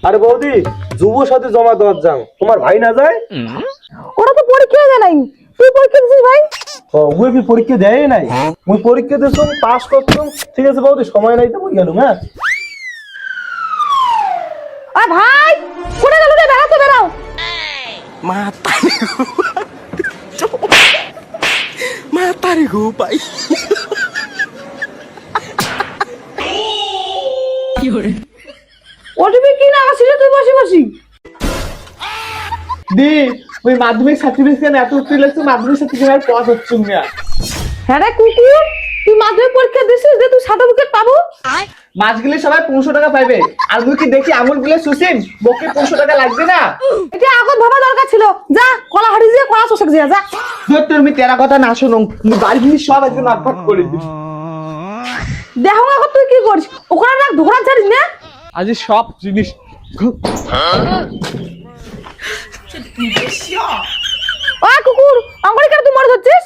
আরে বৌদি যুব সাথে জমা দেওয়ার যাও, তোমার ভাই না যায়? ওরা তো পরীক্ষা দেয় নাই, তুই পরীক্ষা দিছিস ভাই? ও ওই কি পরীক্ষা দেয় নাই? মুই পরীক্ষা দিছুম, পাস করছুম। ঠিক আছে বৌদি, সময় নাই তো মুই গেলুম। হ্যাঁ আর ভাই কোনে গেল রে? বেড়াও তো বেড়াও। Matari ko pa. ওটিপি কি না আসিস তুই বসে বসি? দি ওই মাধ্যমিক সার্টিফিকেট এত উত্তর লাগছে, মাধ্যমিক সার্টিফিকেট পাস হচ্ছে না। হ্যাঁ রে কুকুর, তুই মাধ্যমিক পরীক্ষা দিছিস যে তুই সার্টিফিকেট পাবো? মাছ গেলে সবাই 500 টাকা পাইবে, আর মুই কি দেখি আঙুল গুলো সুসিম বকে 500 টাকা লাগবে না? এটা আগত ভাবা দরকার ছিল। যা কলা হাড়ি দিয়ে কলা চষক যা যা। ধর তুমি তেরা কথা না শুনো, বাড়ি গিয়ে সব একদম আটপাট করে দিবি। দেখো এখন তুই কি করিস, ওখানে না ধোকরা ছাড়িস না। আজ সব জিনিস ও কুকুর, আমার কেন তুই মরে যাচ্ছিস?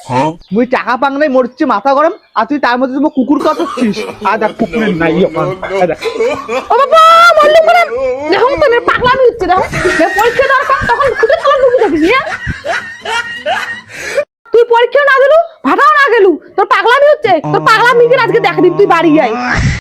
মুই টাকা পাং নাই মরছি মাথা গরম, আর তুই তার মধ্যে তুমি কুকুর কথাচ্ছিস। আর দেখ কুকুরের নাই ওখান। ও বাবা মরলু মরে। দেখো তো নে পাগলামি হচ্ছে। দেখো পরীক্ষা দরকার তখন খুঁটে চালা ঢুকে থাকিস না। তুই পরীক্ষা না দিলু, ভাটাও না গেলু, তোর পাগলামি হচ্ছে। তোর পাগলামি কি আজকে দেখা দিন, তুই বাড়ি যাই।